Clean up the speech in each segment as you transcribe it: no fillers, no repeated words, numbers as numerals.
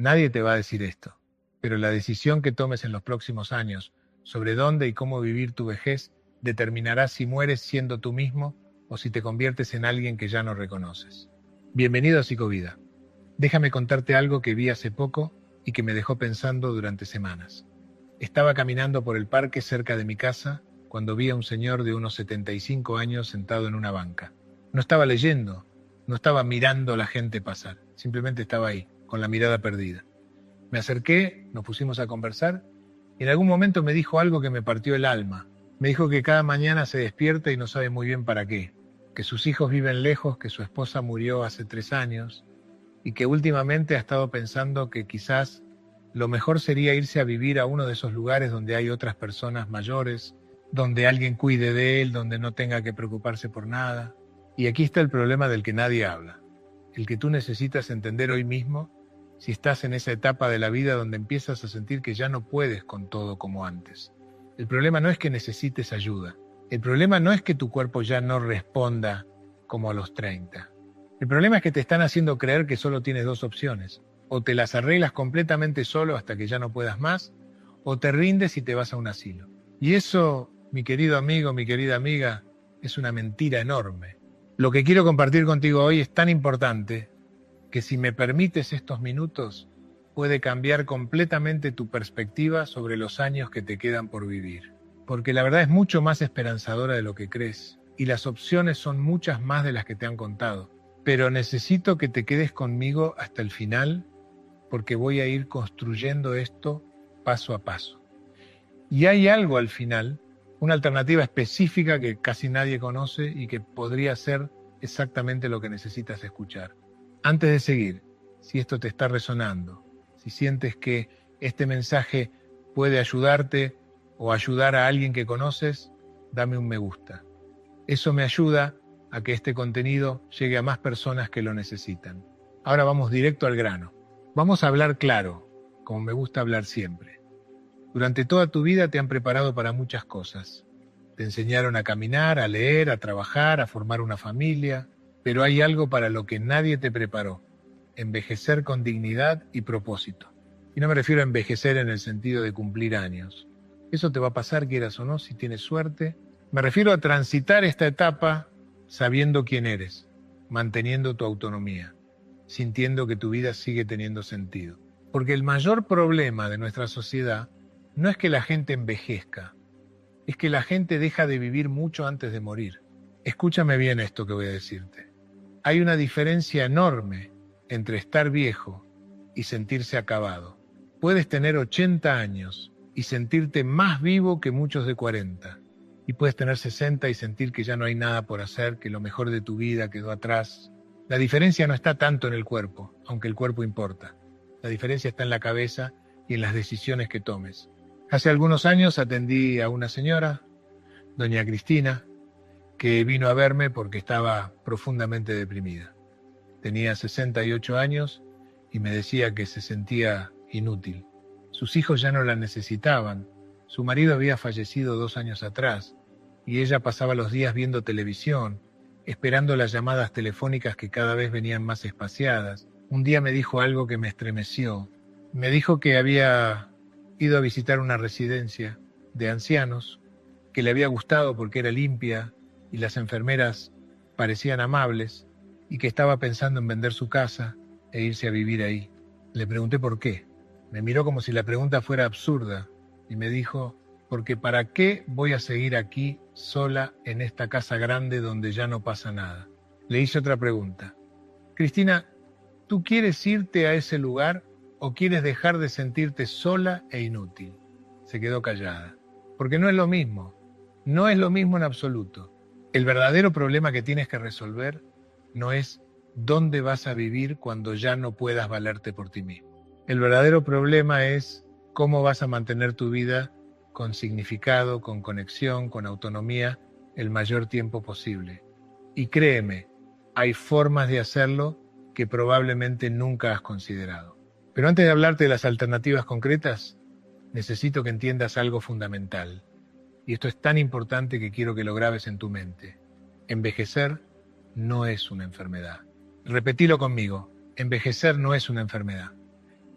Nadie te va a decir esto, pero la decisión que tomes en los próximos años sobre dónde y cómo vivir tu vejez determinará si mueres siendo tú mismo o si te conviertes en alguien que ya no reconoces. Bienvenido a Psicovida. Déjame contarte algo que vi hace poco y que me dejó pensando durante semanas. Estaba caminando por el parque cerca de mi casa cuando vi a un señor de unos 75 años sentado en una banca. No estaba leyendo, no estaba mirando a la gente pasar, simplemente estaba ahí, con la mirada perdida. Me acerqué, nos pusimos a conversar y en algún momento me dijo algo que me partió el alma. Me dijo que cada mañana se despierta y no sabe muy bien para qué, que sus hijos viven lejos, que su esposa murió hace 3 años y que últimamente ha estado pensando que quizás lo mejor sería irse a vivir a uno de esos lugares donde hay otras personas mayores, donde alguien cuide de él, donde no tenga que preocuparse por nada. Y aquí está el problema del que nadie habla, el que tú necesitas entender hoy mismo si estás en esa etapa de la vida donde empiezas a sentir que ya no puedes con todo como antes. El problema no es que necesites ayuda, el problema no es que tu cuerpo ya no responda como a los 30. El problema es que te están haciendo creer que solo tienes 2 opciones. O te las arreglas completamente solo hasta que ya no puedas más, o te rindes y te vas a un asilo. Y eso, mi querido amigo, mi querida amiga, es una mentira enorme. Lo que quiero compartir contigo hoy es tan importante que si me permites estos minutos, puede cambiar completamente tu perspectiva sobre los años que te quedan por vivir. Porque la verdad es mucho más esperanzadora de lo que crees, y las opciones son muchas más de las que te han contado. Pero necesito que te quedes conmigo hasta el final, porque voy a ir construyendo esto paso a paso. Y hay algo al final, una alternativa específica que casi nadie conoce y que podría ser exactamente lo que necesitas escuchar. Antes de seguir, si esto te está resonando, si sientes que este mensaje puede ayudarte o ayudar a alguien que conoces, dame un me gusta. Eso me ayuda a que este contenido llegue a más personas que lo necesitan. Ahora vamos directo al grano. Vamos a hablar claro, como me gusta hablar siempre. Durante toda tu vida te han preparado para muchas cosas. Te enseñaron a caminar, a leer, a trabajar, a formar una familia, pero hay algo para lo que nadie te preparó: envejecer con dignidad y propósito. Y no me refiero a envejecer en el sentido de cumplir años. Eso te va a pasar, quieras o no, si tienes suerte. Me refiero a transitar esta etapa sabiendo quién eres, manteniendo tu autonomía, sintiendo que tu vida sigue teniendo sentido. Porque el mayor problema de nuestra sociedad no es que la gente envejezca, es que la gente deja de vivir mucho antes de morir. Escúchame bien esto que voy a decirte. Hay una diferencia enorme entre estar viejo y sentirse acabado. Puedes tener 80 años y sentirte más vivo que muchos de 40. Y puedes tener 60 y sentir que ya no hay nada por hacer, que lo mejor de tu vida quedó atrás. La diferencia no está tanto en el cuerpo, aunque el cuerpo importa. La diferencia está en la cabeza y en las decisiones que tomes. Hace algunos años atendí a una señora, doña Cristina, que vino a verme porque estaba profundamente deprimida. Tenía 68 años y me decía que se sentía inútil. Sus hijos ya no la necesitaban. Su marido había fallecido 2 años atrás y ella pasaba los días viendo televisión, esperando las llamadas telefónicas que cada vez venían más espaciadas. Un día me dijo algo que me estremeció. Me dijo que había ido a visitar una residencia de ancianos, que le había gustado porque era limpia y las enfermeras parecían amables, y que estaba pensando en vender su casa e irse a vivir ahí. Le pregunté por qué. Me miró como si la pregunta fuera absurda y me dijo: porque ¿para qué voy a seguir aquí sola en esta casa grande donde ya no pasa nada? Le hice otra pregunta. Cristina, ¿tú quieres irte a ese lugar o quieres dejar de sentirte sola e inútil? Se quedó callada. Porque no es lo mismo. No es lo mismo en absoluto. El verdadero problema que tienes que resolver no es dónde vas a vivir cuando ya no puedas valerte por ti mismo. El verdadero problema es cómo vas a mantener tu vida con significado, con conexión, con autonomía, el mayor tiempo posible. Y créeme, hay formas de hacerlo que probablemente nunca has considerado. Pero antes de hablarte de las alternativas concretas, necesito que entiendas algo fundamental. Y esto es tan importante que quiero que lo grabes en tu mente. Envejecer no es una enfermedad. Repetilo conmigo. Envejecer no es una enfermedad.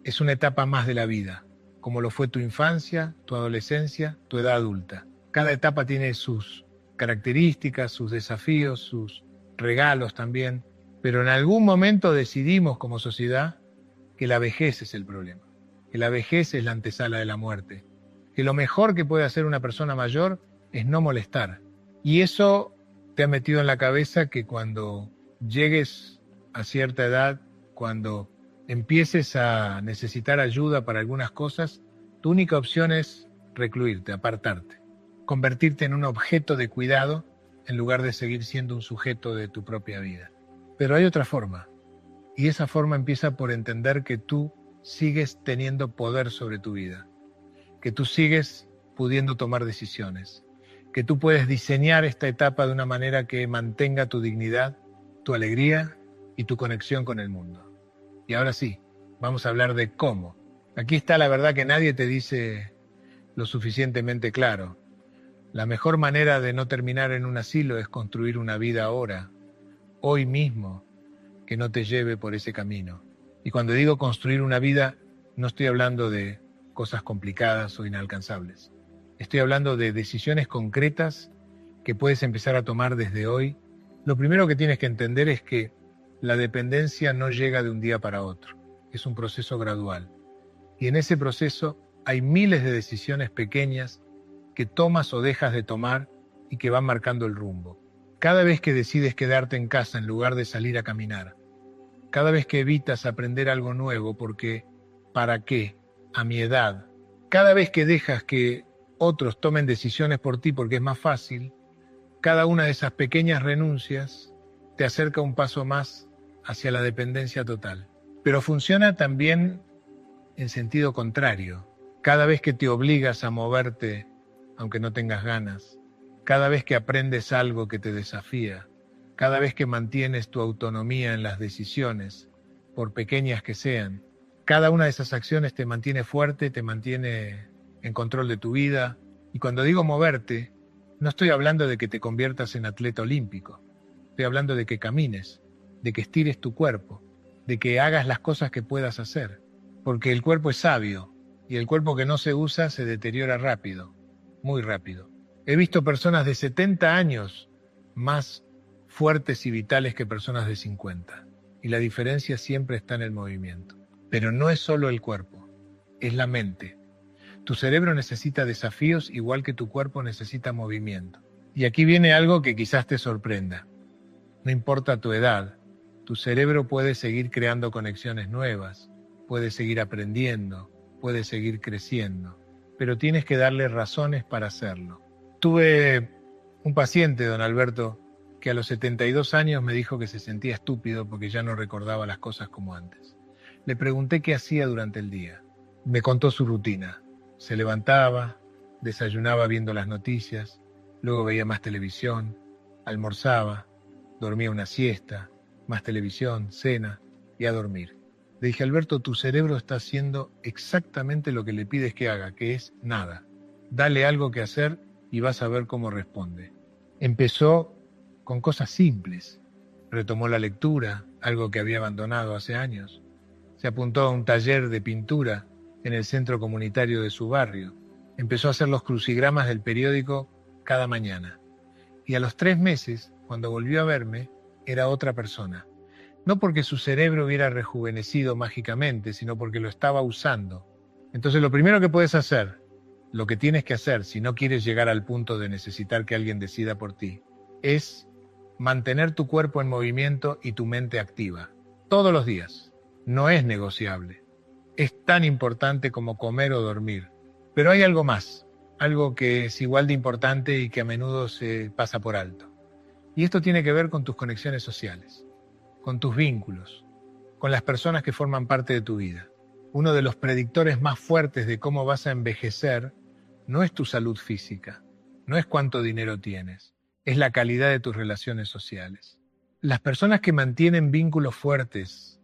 es una etapa más de la vida, como lo fue tu infancia, tu adolescencia, tu edad adulta. Cada etapa tiene sus características, sus desafíos, sus regalos también, pero en algún momento decidimos como sociedad que la vejez es el problema, que la vejez es la antesala de la muerte, que lo mejor que puede hacer una persona mayor es no molestar. Y eso te ha metido en la cabeza que cuando llegues a cierta edad, cuando empieces a necesitar ayuda para algunas cosas, tu única opción es recluirte, apartarte, convertirte en un objeto de cuidado en lugar de seguir siendo un sujeto de tu propia vida. Pero hay otra forma, y esa forma empieza por entender que tú sigues teniendo poder sobre tu vida, que tú sigues pudiendo tomar decisiones, que tú puedes diseñar esta etapa de una manera que mantenga tu dignidad, tu alegría y tu conexión con el mundo. Y ahora sí, vamos a hablar de cómo. Aquí está la verdad que nadie te dice lo suficientemente claro. La mejor manera de no terminar en un asilo es construir una vida ahora, hoy mismo, que no te lleve por ese camino. Y cuando digo construir una vida, no estoy hablando de cosas complicadas o inalcanzables. Estoy hablando de decisiones concretas que puedes empezar a tomar desde hoy. Lo primero que tienes que entender es que la dependencia no llega de un día para otro. Es un proceso gradual. Y en ese proceso hay miles de decisiones pequeñas que tomas o dejas de tomar y que van marcando el rumbo. Cada vez que decides quedarte en casa en lugar de salir a caminar, cada vez que evitas aprender algo nuevo porque ¿para qué? A mi edad. Cada vez que dejas que otros tomen decisiones por ti porque es más fácil, cada una de esas pequeñas renuncias te acerca un paso más hacia la dependencia total. Pero funciona también en sentido contrario. Cada vez que te obligas a moverte, aunque no tengas ganas, cada vez que aprendes algo que te desafía, cada vez que mantienes tu autonomía en las decisiones, por pequeñas que sean, cada una de esas acciones te mantiene fuerte, te mantiene en control de tu vida. Y cuando digo moverte, no estoy hablando de que te conviertas en atleta olímpico. Estoy hablando de que camines, de que estires tu cuerpo, de que hagas las cosas que puedas hacer. Porque el cuerpo es sabio y el cuerpo que no se usa se deteriora rápido, muy rápido. He visto personas de 70 años más fuertes y vitales que personas de 50. Y la diferencia siempre está en el movimiento. Pero no es solo el cuerpo, es la mente. Tu cerebro necesita desafíos igual que tu cuerpo necesita movimiento. Y aquí viene algo que quizás te sorprenda. No importa tu edad, tu cerebro puede seguir creando conexiones nuevas, puede seguir aprendiendo, puede seguir creciendo, pero tienes que darle razones para hacerlo. Tuve un paciente, don Alberto, que a los 72 años me dijo que se sentía estúpido porque ya no recordaba las cosas como antes. Le pregunté qué hacía durante el día. Me contó su rutina. Se levantaba, desayunaba viendo las noticias, luego veía más televisión, almorzaba, dormía una siesta, más televisión, cena y a dormir. Le dije, Alberto, tu cerebro está haciendo exactamente lo que le pides que haga, que es nada. Dale algo que hacer y vas a ver cómo responde. Empezó con cosas simples. Retomó la lectura, algo que había abandonado hace años. Se apuntó a un taller de pintura en el centro comunitario de su barrio. Empezó a hacer los crucigramas del periódico cada mañana. Y a los 3 meses, cuando volvió a verme, era otra persona. No porque su cerebro hubiera rejuvenecido mágicamente, sino porque lo estaba usando. Entonces lo primero que puedes hacer, lo que tienes que hacer si no quieres llegar al punto de necesitar que alguien decida por ti, es mantener tu cuerpo en movimiento y tu mente activa. Todos los días. No es negociable. Es tan importante como comer o dormir. Pero hay algo más, algo que es igual de importante y que a menudo se pasa por alto. Y esto tiene que ver con tus conexiones sociales, con tus vínculos, con las personas que forman parte de tu vida. Uno de los predictores más fuertes de cómo vas a envejecer no es tu salud física, no es cuánto dinero tienes, es la calidad de tus relaciones sociales. Las personas que mantienen vínculos fuertes,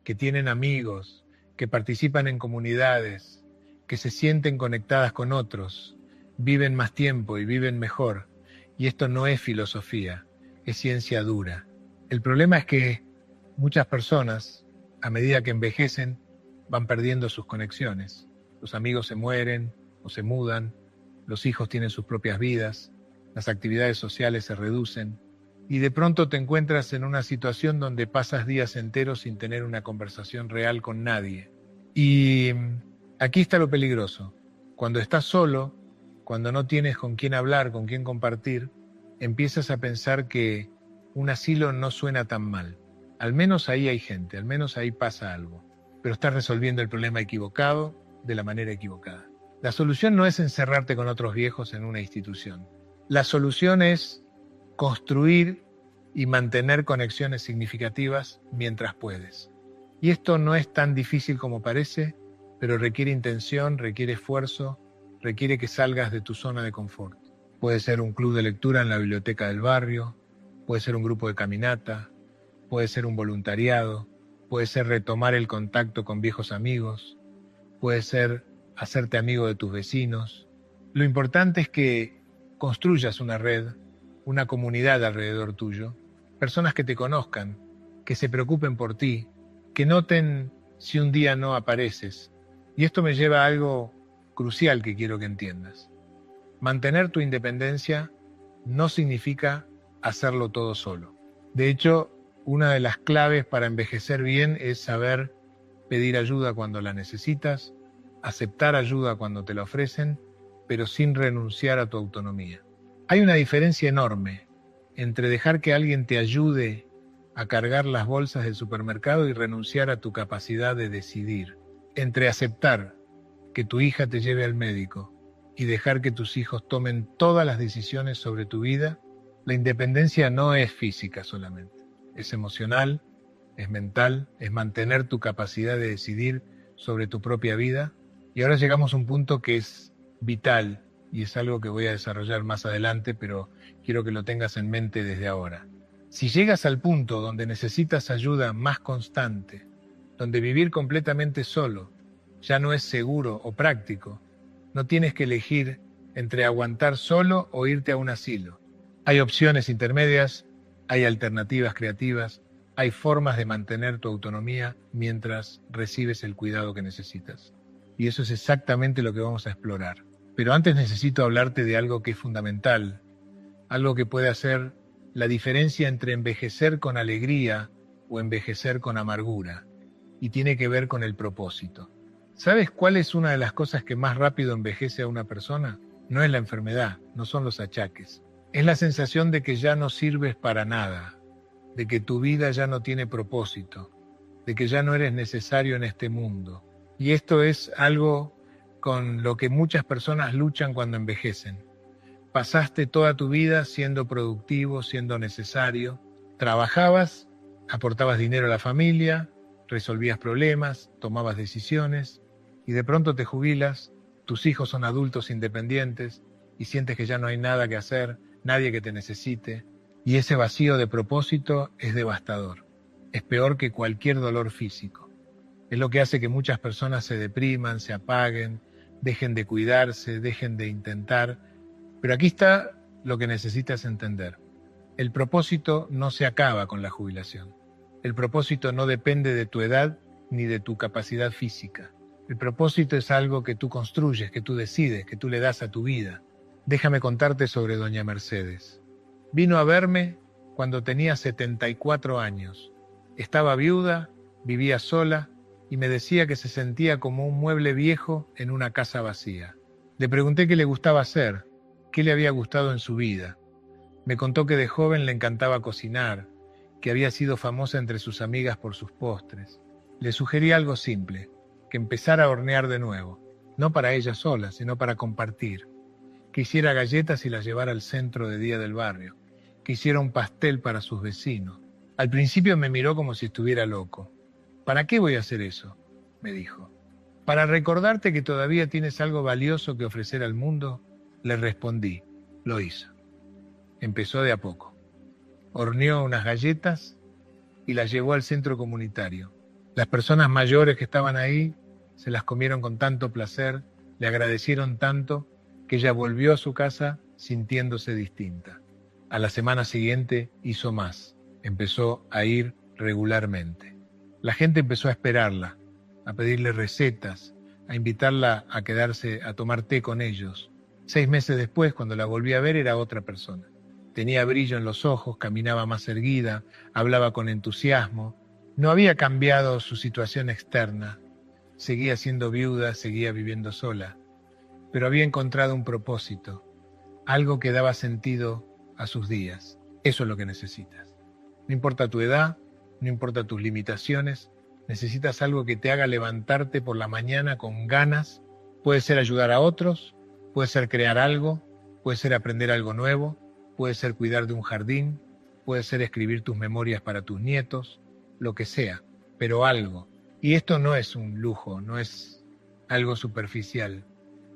que tienen amigos, que participan en comunidades, que se sienten conectadas con otros, viven más tiempo y viven mejor. Y esto no es filosofía, es ciencia dura. El problema es que muchas personas, a medida que envejecen, van perdiendo sus conexiones. Los amigos se mueren o se mudan, los hijos tienen sus propias vidas, las actividades sociales se reducen y de pronto te encuentras en una situación donde pasas días enteros sin tener una conversación real con nadie. Y aquí está lo peligroso. Cuando estás solo, cuando no tienes con quién hablar, con quién compartir, empiezas a pensar que un asilo no suena tan mal. Al menos ahí hay gente, al menos ahí pasa algo. Pero estás resolviendo el problema equivocado, de la manera equivocada. La solución no es encerrarte con otros viejos en una institución. La solución es construir y mantener conexiones significativas mientras puedes. Y esto no es tan difícil como parece, pero requiere intención, requiere esfuerzo, requiere que salgas de tu zona de confort. Puede ser un club de lectura en la biblioteca del barrio, puede ser un grupo de caminata, puede ser un voluntariado, puede ser retomar el contacto con viejos amigos, puede ser hacerte amigo de tus vecinos. Lo importante es que construyas una red, una comunidad alrededor tuyo, personas que te conozcan, que se preocupen por ti, que noten si un día no apareces. Y esto me lleva a algo crucial que quiero que entiendas. Mantener tu independencia no significa hacerlo todo solo. De hecho, una de las claves para envejecer bien es saber pedir ayuda cuando la necesitas, aceptar ayuda cuando te la ofrecen, pero sin renunciar a tu autonomía. Hay una diferencia enorme entre dejar que alguien te ayude a cargar las bolsas del supermercado y renunciar a tu capacidad de decidir, entre aceptar que tu hija te lleve al médico y dejar que tus hijos tomen todas las decisiones sobre tu vida. La independencia no es física solamente, es emocional, es mental, es mantener tu capacidad de decidir sobre tu propia vida. Y ahora llegamos a un punto que es vital y es algo que voy a desarrollar más adelante, pero quiero que lo tengas en mente desde ahora. Si llegas al punto donde necesitas ayuda más constante, donde vivir completamente solo ya no es seguro o práctico, no tienes que elegir entre aguantar solo o irte a un asilo. Hay opciones intermedias, hay alternativas creativas, hay formas de mantener tu autonomía mientras recibes el cuidado que necesitas. Y eso es exactamente lo que vamos a explorar. Pero antes necesito hablarte de algo que es fundamental, algo que puede hacer la diferencia entre envejecer con alegría o envejecer con amargura, y tiene que ver con el propósito. ¿Sabes cuál es una de las cosas que más rápido envejece a una persona? No es la enfermedad, no son los achaques. Es la sensación de que ya no sirves para nada, de que tu vida ya no tiene propósito, de que ya no eres necesario en este mundo. Y esto es algo con lo que muchas personas luchan cuando envejecen. Pasaste toda tu vida siendo productivo, siendo necesario. Trabajabas, aportabas dinero a la familia, resolvías problemas, tomabas decisiones y de pronto te jubilas, tus hijos son adultos independientes y sientes que ya no hay nada que hacer, nadie que te necesite. Y ese vacío de propósito es devastador. Es peor que cualquier dolor físico. Es lo que hace que muchas personas se depriman, se apaguen, dejen de cuidarse, dejen de intentar. Pero aquí está lo que necesitas entender. El propósito no se acaba con la jubilación. El propósito no depende de tu edad ni de tu capacidad física. El propósito es algo que tú construyes, que tú decides, que tú le das a tu vida. Déjame contarte sobre doña Mercedes. Vino a verme cuando tenía 74 años. Estaba viuda, vivía sola y me decía que se sentía como un mueble viejo en una casa vacía. Le pregunté qué le gustaba hacer, qué le había gustado en su vida. Me contó que de joven le encantaba cocinar, que había sido famosa entre sus amigas por sus postres. Le sugerí algo simple, que empezara a hornear de nuevo, no para ella sola, sino para compartir. Que hiciera galletas y las llevara al centro de día del barrio, que hiciera un pastel para sus vecinos. Al principio me miró como si estuviera loco. ¿Para qué voy a hacer eso?, me dijo. Para recordarte que todavía tienes algo valioso que ofrecer al mundo, le respondí. Lo hizo. Empezó de a poco. Horneó unas galletas y las llevó al centro comunitario. Las personas mayores que estaban ahí se las comieron con tanto placer, le agradecieron tanto, que ella volvió a su casa sintiéndose distinta. A la semana siguiente hizo más. Empezó a ir regularmente. La gente empezó a esperarla, a pedirle recetas, a invitarla a quedarse a tomar té con ellos. 6 meses después, cuando la volví a ver, era otra persona. Tenía brillo en los ojos, caminaba más erguida, hablaba con entusiasmo. No había cambiado su situación externa. Seguía siendo viuda, seguía viviendo sola. Pero había encontrado un propósito, algo que daba sentido a sus días. Eso es lo que necesitas. No importa tu edad, no importa tus limitaciones, necesitas algo que te haga levantarte por la mañana con ganas. Puede ser ayudar a otros, puede ser crear algo, puede ser aprender algo nuevo, puede ser cuidar de un jardín, puede ser escribir tus memorias para tus nietos, lo que sea, pero algo. Y esto no es un lujo, no es algo superficial.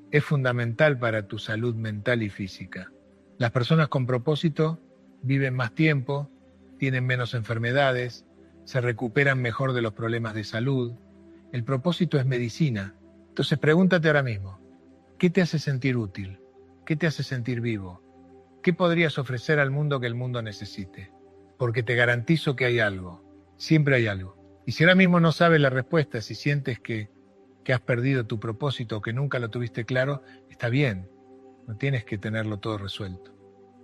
Es fundamental para tu salud mental y física. Las personas con propósito viven más tiempo, tienen menos enfermedades, se recuperan mejor de los problemas de salud. El propósito es medicina. Entonces pregúntate ahora mismo, ¿qué te hace sentir útil? ¿Qué te hace sentir vivo? ¿Qué podrías ofrecer al mundo que el mundo necesite? Porque te garantizo que hay algo, siempre hay algo. Y si ahora mismo no sabes la respuesta, si sientes que has perdido tu propósito o que nunca lo tuviste claro, está bien, no tienes que tenerlo todo resuelto,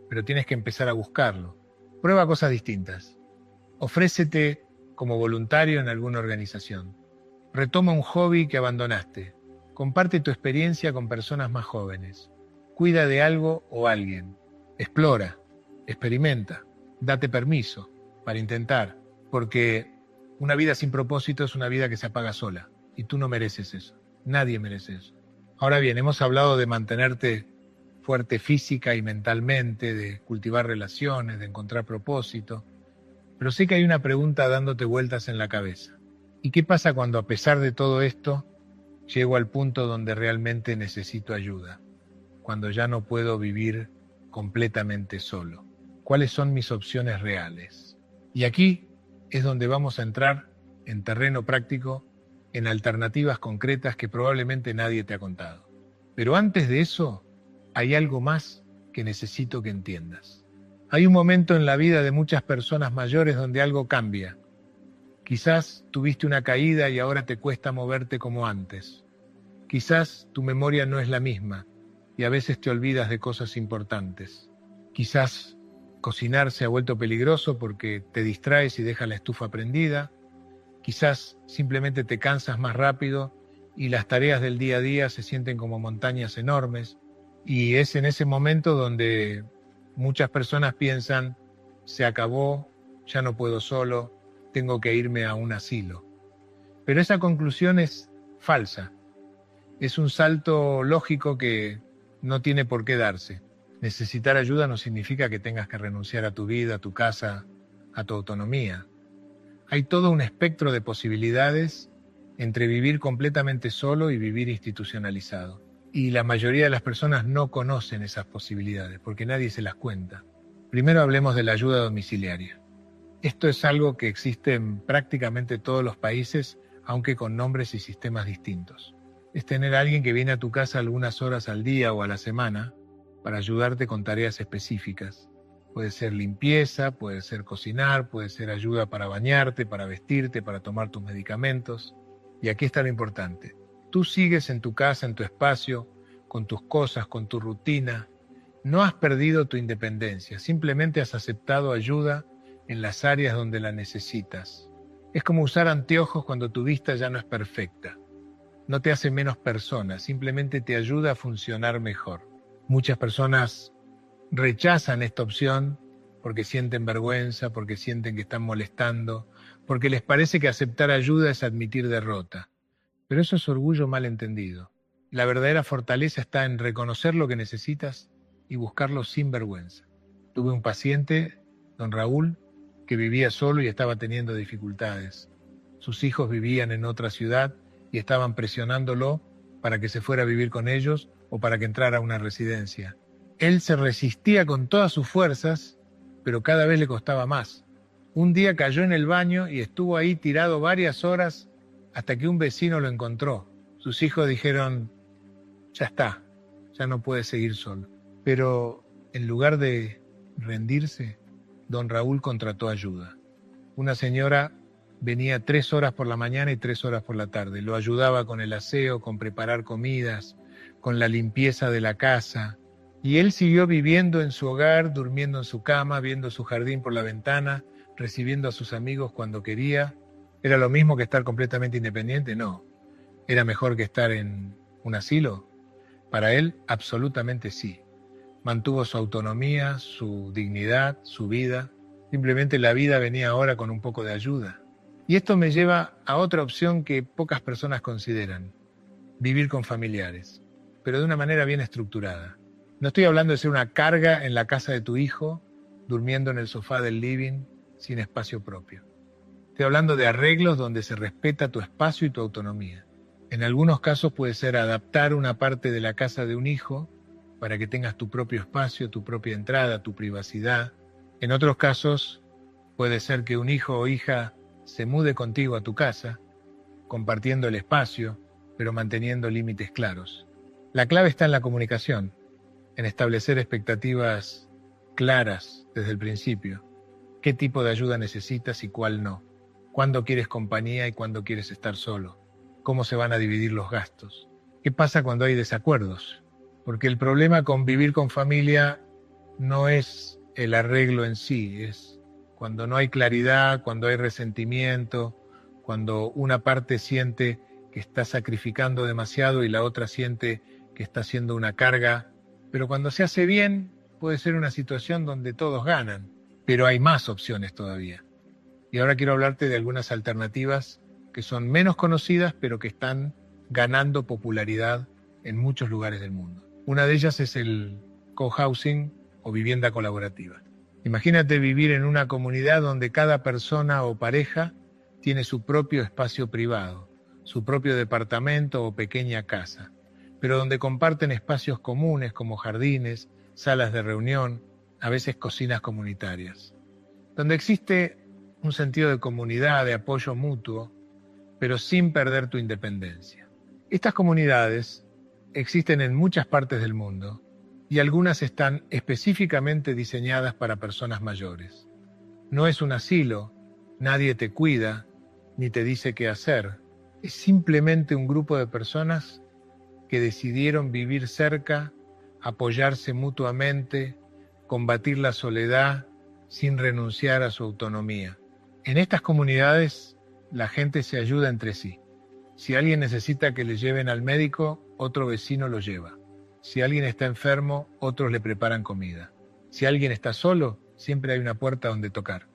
pero tienes que empezar a buscarlo. Prueba cosas distintas. Ofrécete como voluntario en alguna organización. Retoma un hobby que abandonaste. Comparte tu experiencia con personas más jóvenes. Cuida de algo o alguien. Explora, experimenta, date permiso para intentar, porque una vida sin propósito es una vida que se apaga sola, y tú no mereces eso, nadie merece eso. Ahora bien, hemos hablado de mantenerte fuerte física y mentalmente, de cultivar relaciones, de encontrar propósito, pero sé que hay una pregunta dándote vueltas en la cabeza. ¿Y qué pasa cuando a pesar de todo esto, llego al punto donde realmente necesito ayuda? Cuando ya no puedo vivir completamente solo. ¿Cuáles son mis opciones reales? Y aquí es donde vamos a entrar en terreno práctico, en alternativas concretas que probablemente nadie te ha contado. Pero antes de eso, hay algo más que necesito que entiendas. Hay un momento en la vida de muchas personas mayores donde algo cambia. Quizás tuviste una caída y ahora te cuesta moverte como antes. Quizás tu memoria no es la misma y a veces te olvidas de cosas importantes. Quizás cocinar se ha vuelto peligroso porque te distraes y dejas la estufa prendida. Quizás simplemente te cansas más rápido y las tareas del día a día se sienten como montañas enormes. Y es en ese momento donde muchas personas piensan, se acabó, ya no puedo solo, tengo que irme a un asilo. Pero esa conclusión es falsa. Es un salto lógico que no tiene por qué darse. Necesitar ayuda no significa que tengas que renunciar a tu vida, a tu casa, a tu autonomía. Hay todo un espectro de posibilidades entre vivir completamente solo y vivir institucionalizado. Y la mayoría de las personas no conocen esas posibilidades porque nadie se las cuenta. Primero hablemos de la ayuda domiciliaria. Esto es algo que existe en prácticamente todos los países, aunque con nombres y sistemas distintos. Es tener a alguien que viene a tu casa algunas horas al día o a la semana para ayudarte con tareas específicas. Puede ser limpieza, puede ser cocinar, puede ser ayuda para bañarte, para vestirte, para tomar tus medicamentos. Y aquí está lo importante. Tú sigues en tu casa, en tu espacio, con tus cosas, con tu rutina. No has perdido tu independencia, simplemente has aceptado ayuda en las áreas donde la necesitas. Es como usar anteojos cuando tu vista ya no es perfecta. No te hace menos persona, simplemente te ayuda a funcionar mejor. Muchas personas rechazan esta opción porque sienten vergüenza, porque sienten que están molestando, porque les parece que aceptar ayuda es admitir derrota. Pero eso es orgullo mal entendido. La verdadera fortaleza está en reconocer lo que necesitas y buscarlo sin vergüenza. Tuve un paciente, don Raúl, que vivía solo y estaba teniendo dificultades. Sus hijos vivían en otra ciudad y estaban presionándolo para que se fuera a vivir con ellos o para que entrara a una residencia. Él se resistía con todas sus fuerzas, pero cada vez le costaba más. Un día cayó en el baño y estuvo ahí tirado varias horas hasta que un vecino lo encontró. Sus hijos dijeron, ya está, ya no puede seguir solo. Pero en lugar de rendirse, don Raúl contrató ayuda. Una señora venía 3 horas por la mañana y 3 horas por la tarde. Lo ayudaba con el aseo, con preparar comidas, con la limpieza de la casa. Y él siguió viviendo en su hogar, durmiendo en su cama, viendo su jardín por la ventana, recibiendo a sus amigos cuando quería. ¿Era lo mismo que estar completamente independiente? No. ¿Era mejor que estar en un asilo? Para él, absolutamente sí. Mantuvo su autonomía, su dignidad, su vida. Simplemente la vida venía ahora con un poco de ayuda. Y esto me lleva a otra opción que pocas personas consideran: vivir con familiares, pero de una manera bien estructurada. No estoy hablando de ser una carga en la casa de tu hijo, durmiendo en el sofá del living, sin espacio propio. Estoy hablando de arreglos donde se respeta tu espacio y tu autonomía. En algunos casos puede ser adaptar una parte de la casa de un hijo para que tengas tu propio espacio, tu propia entrada, tu privacidad. En otros casos puede ser que un hijo o hija se mude contigo a tu casa, compartiendo el espacio, pero manteniendo límites claros. La clave está en la comunicación, en establecer expectativas claras desde el principio. ¿Qué tipo de ayuda necesitas y cuál no? ¿Cuándo quieres compañía y cuándo quieres estar solo? ¿Cómo se van a dividir los gastos? ¿Qué pasa cuando hay desacuerdos? Porque el problema con vivir con familia no es el arreglo en sí, es cuando no hay claridad, cuando hay resentimiento, cuando una parte siente que está sacrificando demasiado y la otra siente que está haciendo una carga. Pero cuando se hace bien, puede ser una situación donde todos ganan, pero hay más opciones todavía. Y ahora quiero hablarte de algunas alternativas que son menos conocidas, pero que están ganando popularidad en muchos lugares del mundo. Una de ellas es el cohousing o vivienda colaborativa. Imagínate vivir en una comunidad donde cada persona o pareja tiene su propio espacio privado, su propio departamento o pequeña casa, pero donde comparten espacios comunes como jardines, salas de reunión, a veces cocinas comunitarias. Donde existe un sentido de comunidad, de apoyo mutuo, pero sin perder tu independencia. Estas comunidades existen en muchas partes del mundo y algunas están específicamente diseñadas para personas mayores. No es un asilo, nadie te cuida ni te dice qué hacer. Es simplemente un grupo de personas que decidieron vivir cerca, apoyarse mutuamente, combatir la soledad sin renunciar a su autonomía. En estas comunidades la gente se ayuda entre sí. Si alguien necesita que le lleven al médico, otro vecino lo lleva. Si alguien está enfermo, otros le preparan comida. Si alguien está solo, siempre hay una puerta donde tocar.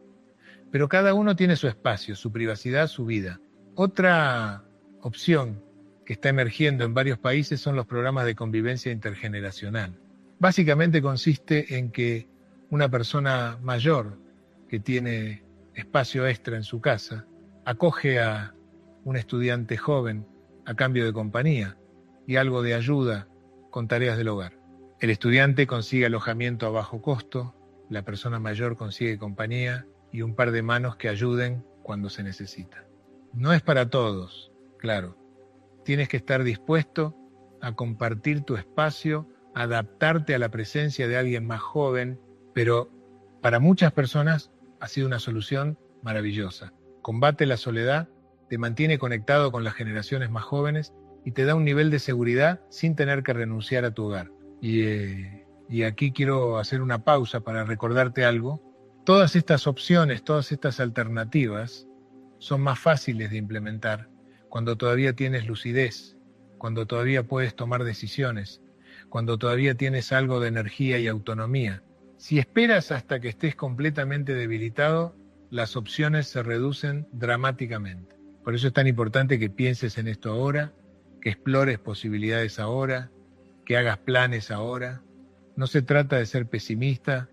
Pero cada uno tiene su espacio, su privacidad, su vida. Otra opción que está emergiendo en varios países son los programas de convivencia intergeneracional. Básicamente consiste en que una persona mayor que tiene espacio extra en su casa acoge a un estudiante joven a cambio de compañía y algo de ayuda con tareas del hogar. El estudiante consigue alojamiento a bajo costo, la persona mayor consigue compañía y un par de manos que ayuden cuando se necesita. No es para todos, claro. Tienes que estar dispuesto a compartir tu espacio, adaptarte a la presencia de alguien más joven, pero para muchas personas ha sido una solución maravillosa. Combate la soledad, te mantiene conectado con las generaciones más jóvenes y te da un nivel de seguridad sin tener que renunciar a tu hogar. Y aquí quiero hacer una pausa para recordarte algo. Todas estas opciones, todas estas alternativas son más fáciles de implementar cuando todavía tienes lucidez, cuando todavía puedes tomar decisiones, cuando todavía tienes algo de energía y autonomía. Si esperas hasta que estés completamente debilitado, las opciones se reducen dramáticamente. Por eso es tan importante que pienses en esto ahora, que explores posibilidades ahora, que hagas planes ahora. No se trata de ser pesimista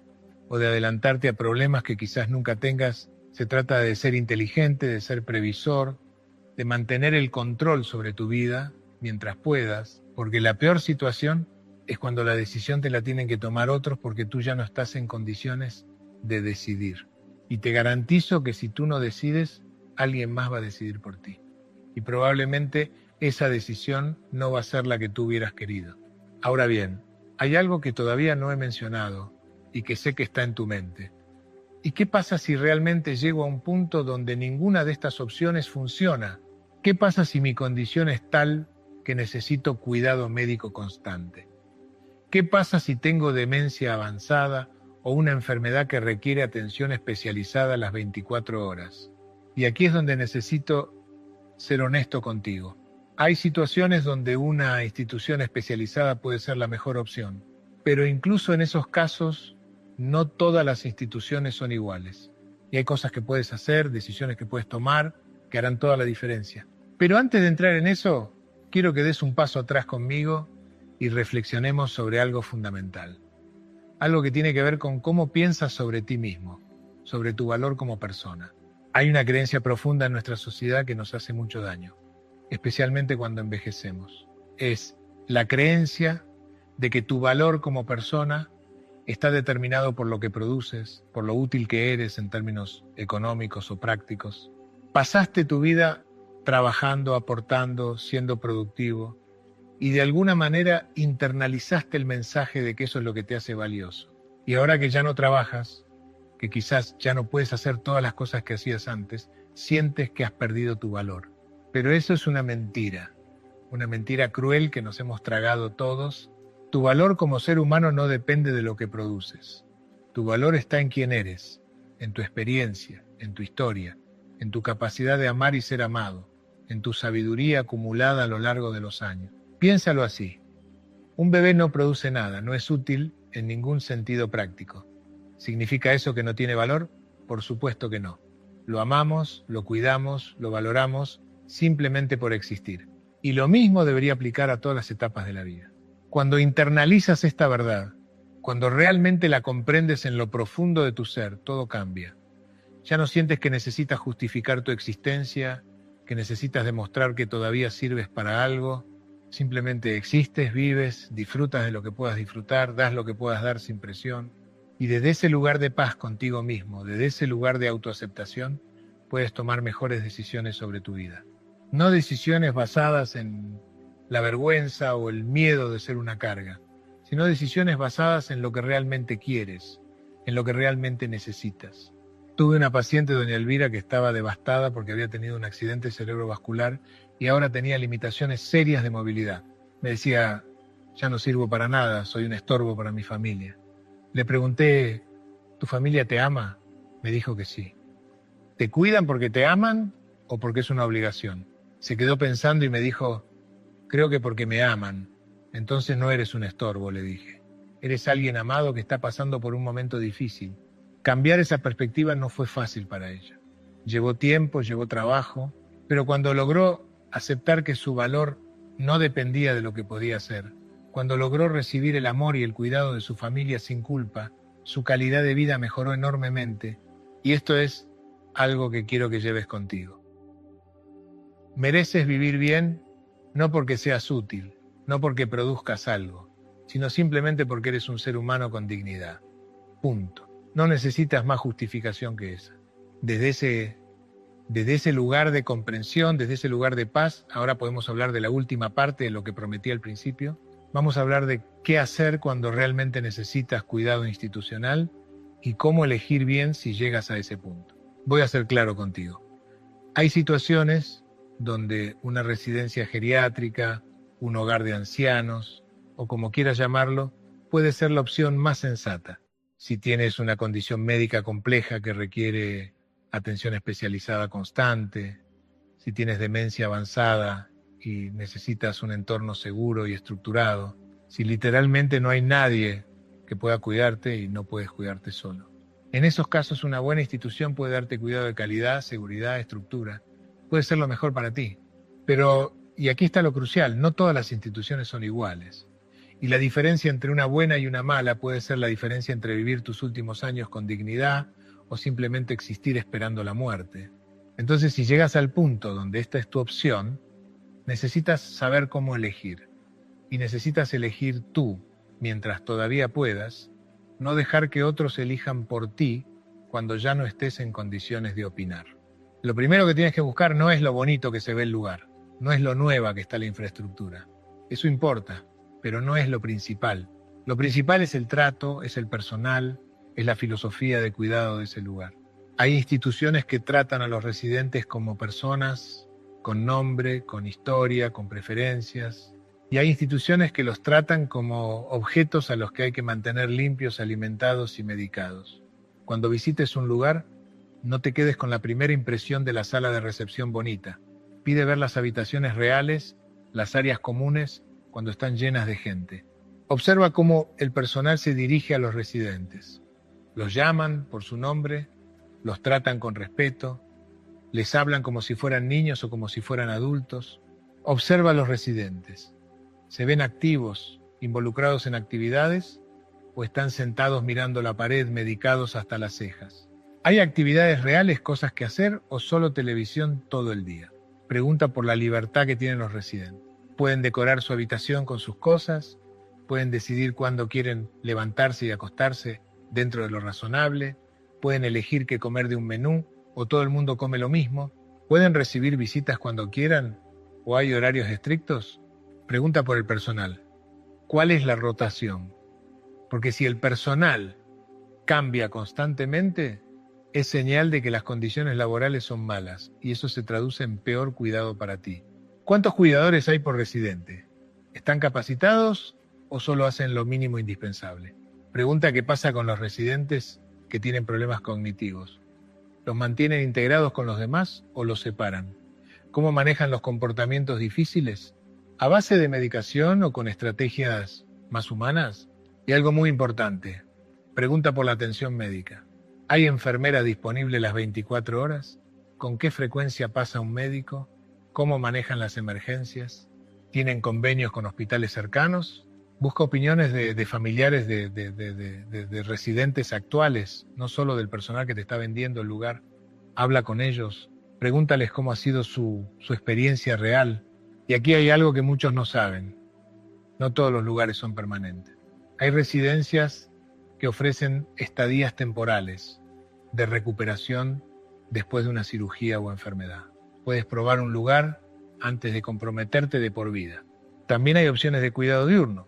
o de adelantarte a problemas que quizás nunca tengas. Se trata de ser inteligente, de ser previsor, de mantener el control sobre tu vida mientras puedas, porque la peor situación es cuando la decisión te la tienen que tomar otros porque tú ya no estás en condiciones de decidir. Y te garantizo que si tú no decides, alguien más va a decidir por ti. Y probablemente esa decisión no va a ser la que tú hubieras querido. Ahora bien, hay algo que todavía no he mencionado y que sé que está en tu mente. ¿Y qué pasa si realmente llego a un punto donde ninguna de estas opciones funciona? ¿Qué pasa si mi condición es tal que necesito cuidado médico constante? ¿Qué pasa si tengo demencia avanzada o una enfermedad que requiere atención especializada las 24 horas? Y aquí es donde necesito ser honesto contigo. Hay situaciones donde una institución especializada puede ser la mejor opción, pero incluso en esos casos no todas las instituciones son iguales. Y hay cosas que puedes hacer, decisiones que puedes tomar, que harán toda la diferencia. Pero antes de entrar en eso, quiero que des un paso atrás conmigo y reflexionemos sobre algo fundamental. Algo que tiene que ver con cómo piensas sobre ti mismo, sobre tu valor como persona. Hay una creencia profunda en nuestra sociedad que nos hace mucho daño, especialmente cuando envejecemos. Es la creencia de que tu valor como persona está determinado por lo que produces, por lo útil que eres en términos económicos o prácticos. Pasaste tu vida trabajando, aportando, siendo productivo, y de alguna manera internalizaste el mensaje de que eso es lo que te hace valioso. Y ahora que ya no trabajas, que quizás ya no puedes hacer todas las cosas que hacías antes, sientes que has perdido tu valor. Pero eso es una mentira cruel que nos hemos tragado todos. Tu valor como ser humano no depende de lo que produces. Tu valor está en quién eres, en tu experiencia, en tu historia, en tu capacidad de amar y ser amado, en tu sabiduría acumulada a lo largo de los años. Piénsalo así. Un bebé no produce nada, no es útil en ningún sentido práctico. ¿Significa eso que no tiene valor? Por supuesto que no. Lo amamos, lo cuidamos, lo valoramos simplemente por existir. Y lo mismo debería aplicar a todas las etapas de la vida. Cuando internalizas esta verdad, cuando realmente la comprendes en lo profundo de tu ser, todo cambia. Ya no sientes que necesitas justificar tu existencia, que necesitas demostrar que todavía sirves para algo. Simplemente existes, vives, disfrutas de lo que puedas disfrutar, das lo que puedas dar sin presión. Y desde ese lugar de paz contigo mismo, desde ese lugar de autoaceptación, puedes tomar mejores decisiones sobre tu vida. No decisiones basadas en la vergüenza o el miedo de ser una carga, sino decisiones basadas en lo que realmente quieres, en lo que realmente necesitas. Tuve una paciente, doña Elvira, que estaba devastada porque había tenido un accidente cerebrovascular y ahora tenía limitaciones serias de movilidad. Me decía, ya no sirvo para nada, soy un estorbo para mi familia. Le pregunté, ¿tu familia te ama? Me dijo que sí. ¿Te cuidan porque te aman o porque es una obligación? Se quedó pensando y me dijo, creo que porque me aman. Entonces no eres un estorbo, le dije. Eres alguien amado que está pasando por un momento difícil. Cambiar esa perspectiva no fue fácil para ella. Llevó tiempo, llevó trabajo, pero cuando logró aceptar que su valor no dependía de lo que podía hacer, cuando logró recibir el amor y el cuidado de su familia sin culpa, su calidad de vida mejoró enormemente. Y esto es algo que quiero que lleves contigo. Mereces vivir bien no porque seas útil, no porque produzcas algo, sino simplemente porque eres un ser humano con dignidad. Punto. No necesitas más justificación que esa. Desde ese lugar de comprensión, desde ese lugar de paz, ahora podemos hablar de la última parte de lo que prometí al principio. Vamos a hablar de qué hacer cuando realmente necesitas cuidado institucional y cómo elegir bien si llegas a ese punto. Voy a ser claro contigo. Hay situaciones donde una residencia geriátrica, un hogar de ancianos, o como quieras llamarlo, puede ser la opción más sensata. Si tienes una condición médica compleja que requiere atención especializada constante, si tienes demencia avanzada y necesitas un entorno seguro y estructurado, si literalmente no hay nadie que pueda cuidarte y no puedes cuidarte solo. En esos casos, una buena institución puede darte cuidado de calidad, seguridad, estructura. Puede ser lo mejor para ti. Pero, y aquí está lo crucial, no todas las instituciones son iguales. Y la diferencia entre una buena y una mala puede ser la diferencia entre vivir tus últimos años con dignidad o simplemente existir esperando la muerte. Entonces, si llegas al punto donde esta es tu opción, necesitas saber cómo elegir. Y necesitas elegir tú, mientras todavía puedas, no dejar que otros elijan por ti cuando ya no estés en condiciones de opinar. Lo primero que tienes que buscar no es lo bonito que se ve el lugar, no es lo nueva que está la infraestructura. Eso importa, pero no es lo principal. Lo principal es el trato, es el personal, Es la filosofía de cuidado de ese lugar. Hay instituciones que tratan a los residentes como personas, con nombre, con historia, con preferencias. Y hay instituciones que los tratan como objetos a los que hay que mantener limpios, alimentados y medicados. Cuando visites un lugar, no te quedes con la primera impresión de la sala de recepción bonita. Pide ver las habitaciones reales, las áreas comunes, cuando están llenas de gente. Observa cómo el personal se dirige a los residentes. Los llaman por su nombre, los tratan con respeto, les hablan como si fueran niños o como si fueran adultos. Observa a los residentes. ¿Se ven activos, involucrados en actividades o están sentados mirando la pared, medicados hasta las cejas? ¿Hay actividades reales, cosas que hacer o solo televisión todo el día? Pregunta por la libertad que tienen los residentes. Pueden decorar su habitación con sus cosas, pueden decidir cuándo quieren levantarse y acostarse dentro de lo razonable, pueden elegir qué comer de un menú o todo el mundo come lo mismo, pueden recibir visitas cuando quieran o hay horarios estrictos. Pregunta por el personal. ¿Cuál es la rotación? Porque si el personal cambia constantemente, es señal de que las condiciones laborales son malas y eso se traduce en peor cuidado para ti. ¿Cuántos cuidadores hay por residente? ¿Están capacitados o solo hacen lo mínimo indispensable? Pregunta qué pasa con los residentes que tienen problemas cognitivos. ¿Los mantienen integrados con los demás o los separan? ¿Cómo manejan los comportamientos difíciles? ¿A base de medicación o con estrategias más humanas? Y algo muy importante, pregunta por la atención médica. ¿Hay enfermeras disponibles las 24 horas? ¿Con qué frecuencia pasa un médico? ¿Cómo manejan las emergencias? ¿Tienen convenios con hospitales cercanos? Busca opiniones de familiares de residentes actuales, no solo del personal que te está vendiendo el lugar. Habla con ellos, pregúntales cómo ha sido su experiencia real. Y aquí hay algo que muchos no saben. No todos los lugares son permanentes. Hay residencias que ofrecen estadías temporales de recuperación después de una cirugía o enfermedad. Puedes probar un lugar antes de comprometerte de por vida. También hay opciones de cuidado diurno,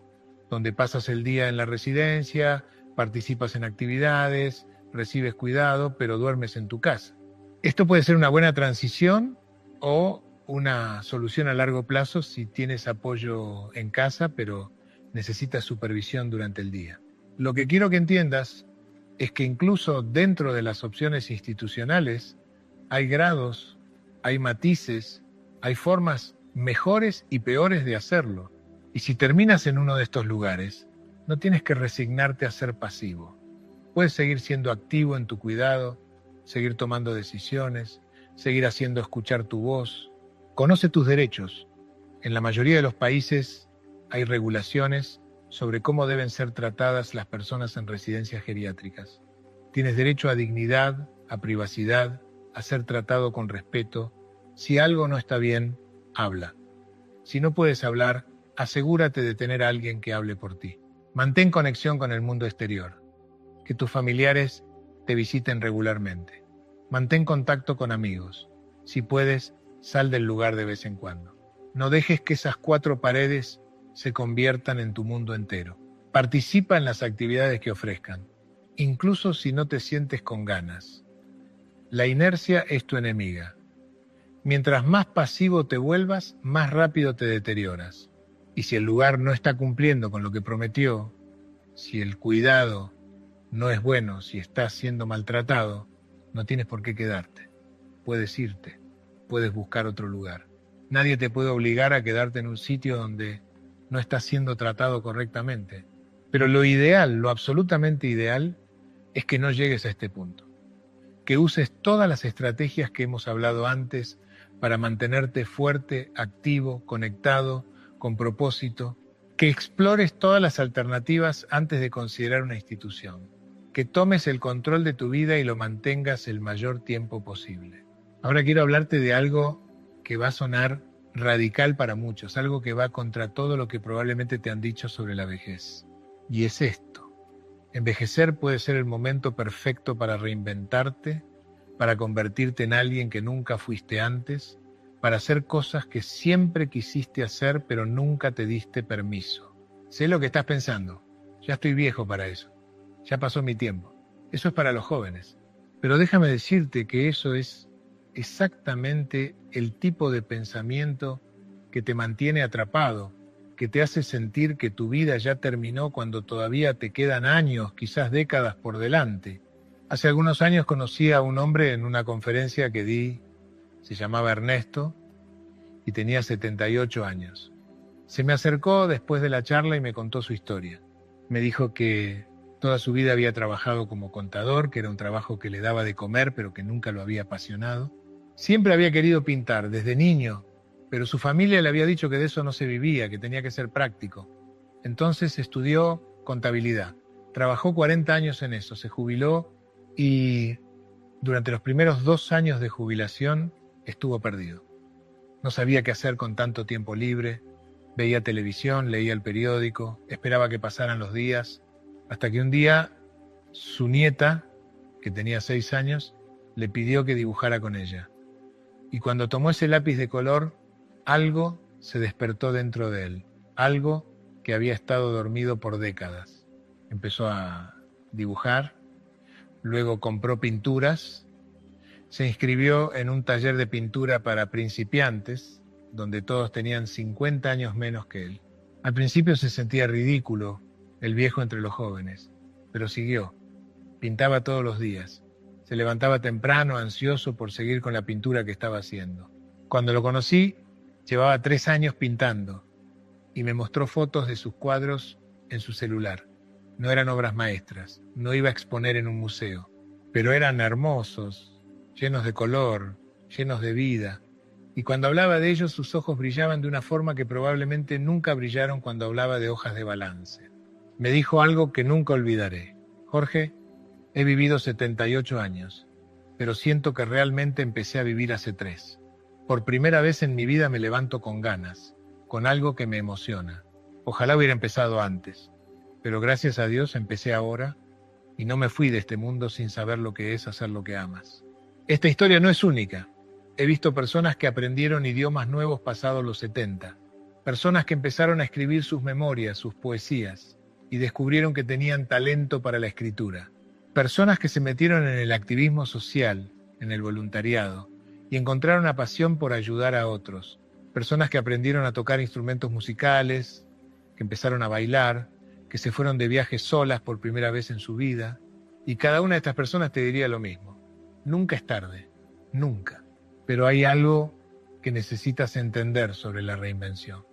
donde pasas el día en la residencia, participas en actividades, recibes cuidado, pero duermes en tu casa. Esto puede ser una buena transición o una solución a largo plazo si tienes apoyo en casa, pero necesitas supervisión durante el día. Lo que quiero que entiendas es que incluso dentro de las opciones institucionales hay grados, hay matices, hay formas mejores y peores de hacerlo. Y si terminas en uno de estos lugares, no tienes que resignarte a ser pasivo. Puedes seguir siendo activo en tu cuidado, seguir tomando decisiones, seguir haciendo escuchar tu voz. Conoce tus derechos. En la mayoría de los países hay regulaciones sobre cómo deben ser tratadas las personas en residencias geriátricas. Tienes derecho a dignidad, a privacidad, a ser tratado con respeto. Si algo no está bien, habla. Si no puedes hablar, asegúrate de tener a alguien que hable por ti. Mantén conexión con el mundo exterior. Que tus familiares te visiten regularmente. Mantén contacto con amigos. Si puedes, sal del lugar de vez en cuando. No dejes que esas 4 paredes se conviertan en tu mundo entero. Participa en las actividades que ofrezcan, incluso si no te sientes con ganas. La inercia es tu enemiga. Mientras más pasivo te vuelvas, más rápido te deterioras. Y si el lugar no está cumpliendo con lo que prometió, si el cuidado no es bueno, si estás siendo maltratado, no tienes por qué quedarte. Puedes irte, puedes buscar otro lugar. Nadie te puede obligar a quedarte en un sitio donde no estás siendo tratado correctamente. Pero lo ideal, lo absolutamente ideal, es que no llegues a este punto. Que uses todas las estrategias que hemos hablado antes para mantenerte fuerte, activo, conectado, con propósito. Que explores todas las alternativas antes de considerar una institución. Que tomes el control de tu vida y lo mantengas el mayor tiempo posible. Ahora quiero hablarte de algo que va a sonar radical para muchos, algo que va contra todo lo que probablemente te han dicho sobre la vejez. Y es esto. Envejecer puede ser el momento perfecto para reinventarte, para convertirte en alguien que nunca fuiste antes, para hacer cosas que siempre quisiste hacer pero nunca te diste permiso. Sé lo que estás pensando. Ya estoy viejo para eso. Ya pasó mi tiempo. Eso es para los jóvenes. Pero déjame decirte que eso es exactamente el tipo de pensamiento que te mantiene atrapado, que te hace sentir que tu vida ya terminó cuando todavía te quedan años, quizás décadas por delante. Hace algunos años conocí a un hombre en una conferencia que di, se llamaba Ernesto, y tenía 78 años. Se me acercó después de la charla y me contó su historia. Me dijo que toda su vida había trabajado como contador, que era un trabajo que le daba de comer, pero que nunca lo había apasionado. Siempre había querido pintar, desde niño, pero su familia le había dicho que de eso no se vivía, que tenía que ser práctico. Entonces estudió contabilidad. Trabajó 40 años en eso, se jubiló y durante los primeros 2 años de jubilación estuvo perdido. No sabía qué hacer con tanto tiempo libre, veía televisión, leía el periódico, esperaba que pasaran los días, hasta que un día su nieta, que tenía 6 años, le pidió que dibujara con ella. Y cuando tomó ese lápiz de color, algo se despertó dentro de él, algo que había estado dormido por décadas. Empezó a dibujar, luego compró pinturas, se inscribió en un taller de pintura para principiantes, donde todos tenían 50 años menos que él. Al principio se sentía ridículo, el viejo entre los jóvenes, pero siguió. Pintaba todos los días. Se levantaba temprano, ansioso por seguir con la pintura que estaba haciendo. Cuando lo conocí, llevaba 3 años pintando y me mostró fotos de sus cuadros en su celular. No eran obras maestras, no iba a exponer en un museo, pero eran hermosos, llenos de color, llenos de vida. Y cuando hablaba de ellos, sus ojos brillaban de una forma que probablemente nunca brillaron cuando hablaba de hojas de balance. Me dijo algo que nunca olvidaré. Jorge, he vivido 78 años, pero siento que realmente empecé a vivir hace 3. Por primera vez en mi vida me levanto con ganas, con algo que me emociona. Ojalá hubiera empezado antes, pero gracias a Dios empecé ahora y no me fui de este mundo sin saber lo que es hacer lo que amas. Esta historia no es única. He visto personas que aprendieron idiomas nuevos pasados los 70, personas que empezaron a escribir sus memorias, sus poesías, y descubrieron que tenían talento para la escritura. Personas que se metieron en el activismo social, en el voluntariado, y encontraron una pasión por ayudar a otros. Personas que aprendieron a tocar instrumentos musicales, que empezaron a bailar, que se fueron de viaje solas por primera vez en su vida. Y cada una de estas personas te diría lo mismo. Nunca es tarde, nunca. Pero hay algo que necesitas entender sobre la reinvención.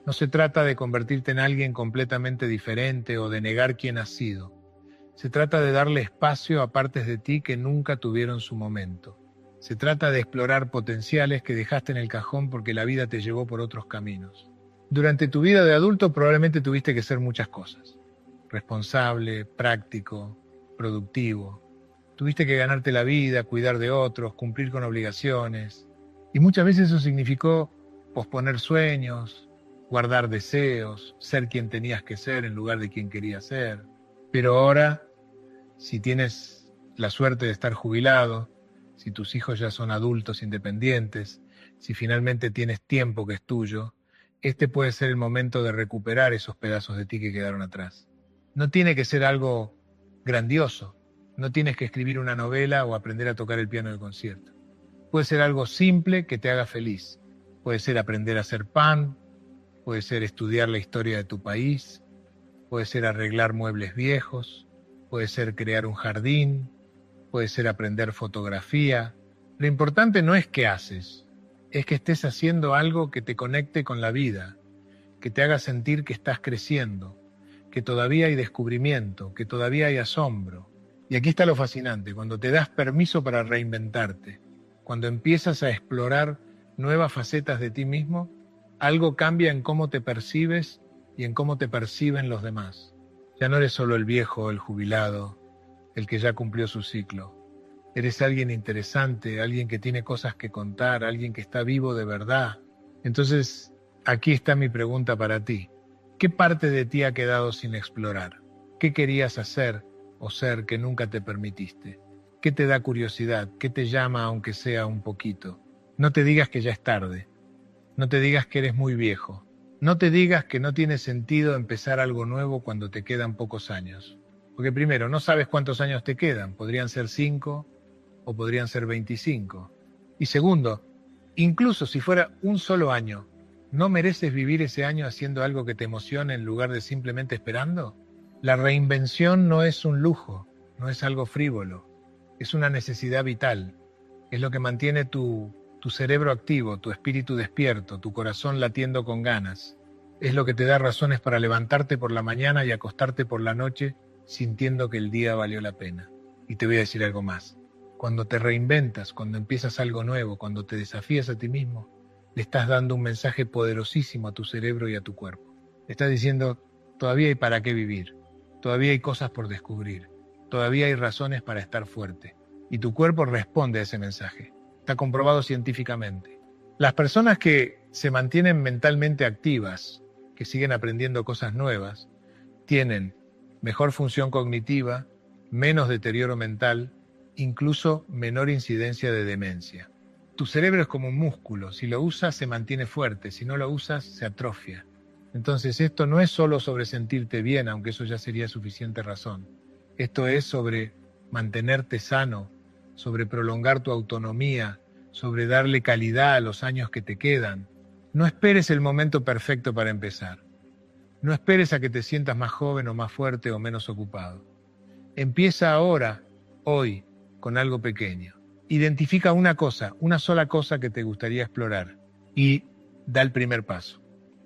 No se trata de convertirte en alguien completamente diferente o de negar quién has sido. Se trata de darle espacio a partes de ti que nunca tuvieron su momento. Se trata de explorar potenciales que dejaste en el cajón porque la vida te llevó por otros caminos. Durante tu vida de adulto probablemente tuviste que ser muchas cosas. Responsable, práctico, productivo. Tuviste que ganarte la vida, cuidar de otros, cumplir con obligaciones. Y muchas veces eso significó posponer sueños, guardar deseos, ser quien tenías que ser en lugar de quien querías ser. Pero ahora, si tienes la suerte de estar jubilado, si tus hijos ya son adultos independientes, si finalmente tienes tiempo que es tuyo, este puede ser el momento de recuperar esos pedazos de ti que quedaron atrás. No tiene que ser algo grandioso. No tienes que escribir una novela o aprender a tocar el piano del concierto. Puede ser algo simple que te haga feliz. Puede ser aprender a hacer pan, puede ser estudiar la historia de tu país, puede ser arreglar muebles viejos, puede ser crear un jardín, puede ser aprender fotografía. Lo importante no es qué haces, es que estés haciendo algo que te conecte con la vida, que te haga sentir que estás creciendo, que todavía hay descubrimiento, que todavía hay asombro. Y aquí está lo fascinante, cuando te das permiso para reinventarte, cuando empiezas a explorar nuevas facetas de ti mismo, algo cambia en cómo te percibes y en cómo te perciben los demás. Ya no eres solo el viejo, el jubilado, el que ya cumplió su ciclo. Eres alguien interesante, alguien que tiene cosas que contar, alguien que está vivo de verdad. Entonces, aquí está mi pregunta para ti. ¿Qué parte de ti ha quedado sin explorar? ¿Qué querías hacer o ser que nunca te permitiste? ¿Qué te da curiosidad? ¿Qué te llama aunque sea un poquito? No te digas que ya es tarde. No te digas que eres muy viejo. No te digas que no tiene sentido empezar algo nuevo cuando te quedan pocos años. Porque primero, no sabes cuántos años te quedan, podrían ser 5 o podrían ser 25. Y segundo, incluso si fuera un solo año, ¿no mereces vivir ese año haciendo algo que te emocione en lugar de simplemente esperando? La reinvención no es un lujo, no es algo frívolo, es una necesidad vital, es lo que mantiene tu cerebro activo, tu espíritu despierto, tu corazón latiendo con ganas. Es lo que te da razones para levantarte por la mañana y acostarte por la noche sintiendo que el día valió la pena. Y te voy a decir algo más. Cuando te reinventas, cuando empiezas algo nuevo, cuando te desafías a ti mismo, le estás dando un mensaje poderosísimo a tu cerebro y a tu cuerpo. Le estás diciendo, todavía hay para qué vivir, todavía hay cosas por descubrir, todavía hay razones para estar fuerte. Y tu cuerpo responde a ese mensaje. Está comprobado científicamente. Las personas que se mantienen mentalmente activas, que siguen aprendiendo cosas nuevas, tienen mejor función cognitiva, menos deterioro mental, incluso menor incidencia de demencia. Tu cerebro es como un músculo, si lo usas se mantiene fuerte, si no lo usas se atrofia. Entonces esto no es solo sobre sentirte bien, aunque eso ya sería suficiente razón. Esto es sobre mantenerte sano, sobre prolongar tu autonomía, sobre darle calidad a los años que te quedan. No esperes el momento perfecto para empezar. No esperes a que te sientas más joven o más fuerte o menos ocupado. Empieza ahora, hoy, con algo pequeño. Identifica una cosa, una sola cosa que te gustaría explorar y da el primer paso.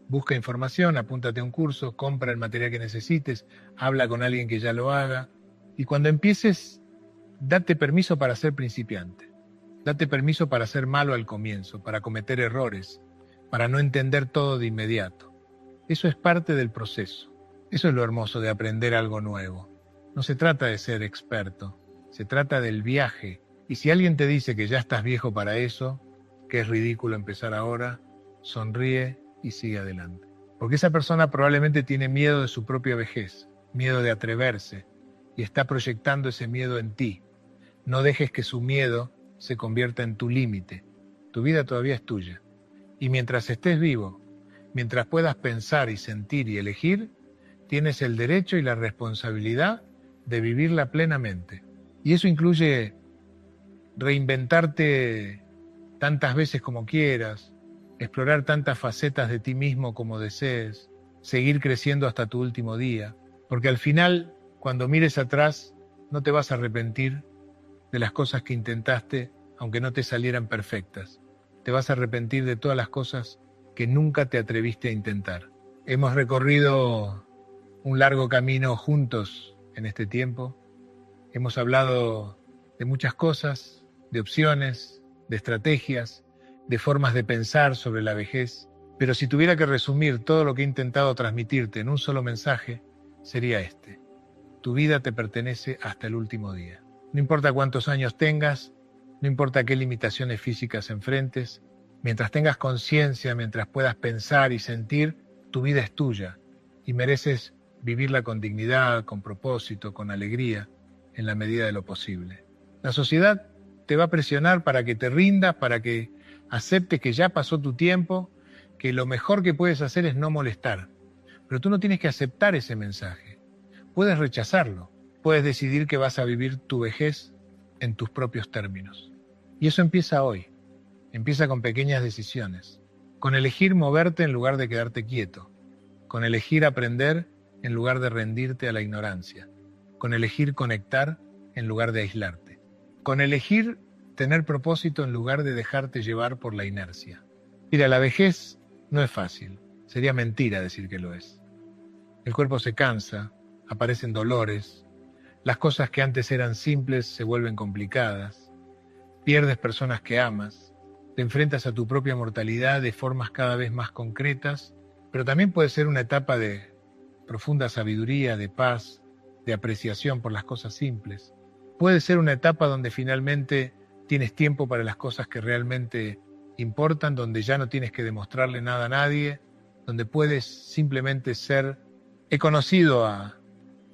Busca información, apúntate a un curso, compra el material que necesites, habla con alguien que ya lo haga y cuando empieces, date permiso para ser principiante. Date permiso para ser malo al comienzo, para cometer errores, para no entender todo de inmediato. Eso es parte del proceso. Eso es lo hermoso de aprender algo nuevo. No se trata de ser experto, se trata del viaje. Y si alguien te dice que ya estás viejo para eso, que es ridículo empezar ahora, sonríe y sigue adelante. Porque esa persona probablemente tiene miedo de su propia vejez, miedo de atreverse, y está proyectando ese miedo en ti. No dejes que su miedo se convierta en tu límite. Tu vida todavía es tuya. Y mientras estés vivo, mientras puedas pensar y sentir y elegir, tienes el derecho y la responsabilidad de vivirla plenamente. Y eso incluye reinventarte tantas veces como quieras, explorar tantas facetas de ti mismo como desees, seguir creciendo hasta tu último día, porque al final, cuando mires atrás, no te vas a arrepentir de las cosas que intentaste, aunque no te salieran perfectas. Te vas a arrepentir de todas las cosas que nunca te atreviste a intentar. Hemos recorrido un largo camino juntos en este tiempo. Hemos hablado de muchas cosas, de opciones, de estrategias, de formas de pensar sobre la vejez. Pero si tuviera que resumir todo lo que he intentado transmitirte en un solo mensaje, sería este. Tu vida te pertenece hasta el último día. No importa cuántos años tengas, no importa qué limitaciones físicas enfrentes, mientras tengas conciencia, mientras puedas pensar y sentir, tu vida es tuya y mereces vivirla con dignidad, con propósito, con alegría, en la medida de lo posible. La sociedad te va a presionar para que te rindas, para que aceptes que ya pasó tu tiempo, que lo mejor que puedes hacer es no molestar. Pero tú no tienes que aceptar ese mensaje. Puedes rechazarlo. Puedes decidir que vas a vivir tu vejez en tus propios términos. Y eso empieza hoy. Empieza con pequeñas decisiones. Con elegir moverte en lugar de quedarte quieto. Con elegir aprender en lugar de rendirte a la ignorancia. Con elegir conectar en lugar de aislarte. Con elegir tener propósito en lugar de dejarte llevar por la inercia. Mira, la vejez no es fácil. Sería mentira decir que lo es. El cuerpo se cansa, aparecen dolores, las cosas que antes eran simples se vuelven complicadas, pierdes personas que amas, te enfrentas a tu propia mortalidad de formas cada vez más concretas, pero también puede ser una etapa de profunda sabiduría, de paz, de apreciación por las cosas simples. Puede ser una etapa donde finalmente tienes tiempo para las cosas que realmente importan, donde ya no tienes que demostrarle nada a nadie, donde puedes simplemente ser. He conocido a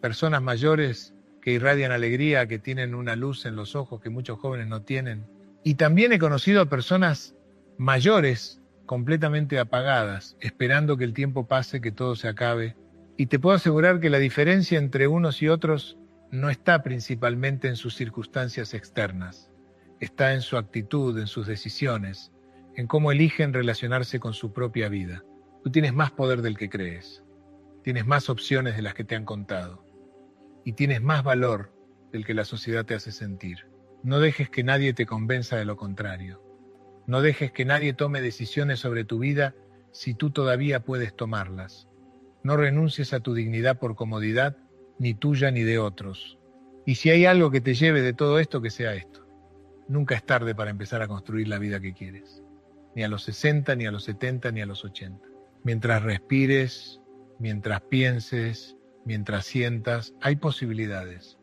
personas mayores que irradian alegría, que tienen una luz en los ojos que muchos jóvenes no tienen. Y también he conocido a personas mayores completamente apagadas, esperando que el tiempo pase, que todo se acabe. Y te puedo asegurar que la diferencia entre unos y otros no está principalmente en sus circunstancias externas, está en su actitud, en sus decisiones, en cómo eligen relacionarse con su propia vida. Tú tienes más poder del que crees, tienes más opciones de las que te han contado y tienes más valor del que la sociedad te hace sentir. No dejes que nadie te convenza de lo contrario. No dejes que nadie tome decisiones sobre tu vida si tú todavía puedes tomarlas. No renuncies a tu dignidad por comodidad, ni tuya ni de otros. Y si hay algo que te lleve de todo esto, que sea esto. Nunca es tarde para empezar a construir la vida que quieres. Ni a los 60, ni a los 70, ni a los 80. Mientras respires, mientras pienses, mientras sientas, hay posibilidades.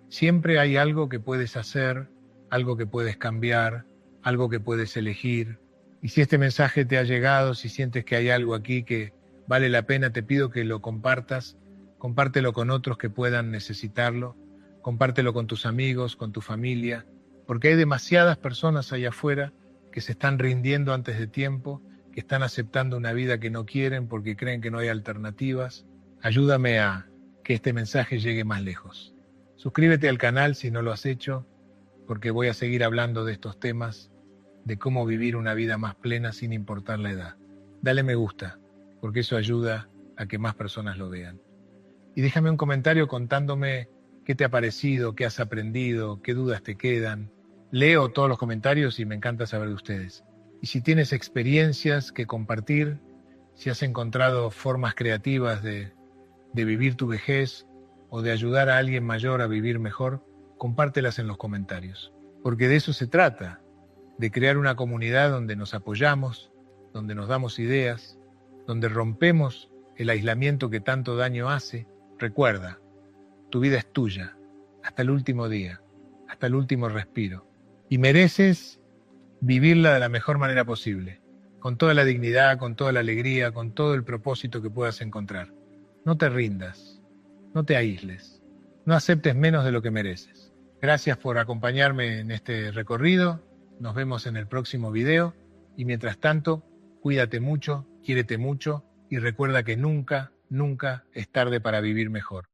Siempre hay algo que puedes hacer, algo que puedes cambiar, algo que puedes elegir. Y si este mensaje te ha llegado, si sientes que hay algo aquí que vale la pena, te pido que lo compartas. Compártelo con otros que puedan necesitarlo. Compártelo con tus amigos, con tu familia, porque hay demasiadas personas allá afuera que se están rindiendo antes de tiempo, que están aceptando una vida que no quieren porque creen que no hay alternativas. Ayúdame a que este mensaje llegue más lejos. Suscríbete al canal si no lo has hecho, porque voy a seguir hablando de estos temas, de cómo vivir una vida más plena sin importar la edad. Dale me gusta, porque eso ayuda a que más personas lo vean. Y déjame un comentario contándome qué te ha parecido, qué has aprendido, qué dudas te quedan. Leo todos los comentarios y me encanta saber de ustedes. Y si tienes experiencias que compartir, si has encontrado formas creativas de vivir tu vejez o de ayudar a alguien mayor a vivir mejor, compártelas en los comentarios. Porque de eso se trata, de crear una comunidad donde nos apoyamos, donde nos damos ideas, donde rompemos el aislamiento que tanto daño hace. Recuerda, tu vida es tuya, hasta el último día, hasta el último respiro. Y mereces vivirla de la mejor manera posible, con toda la dignidad, con toda la alegría, con todo el propósito que puedas encontrar. No te rindas, no te aísles, no aceptes menos de lo que mereces. Gracias por acompañarme en este recorrido, nos vemos en el próximo video y mientras tanto, cuídate mucho, quiérete mucho y recuerda que nunca, nunca es tarde para vivir mejor.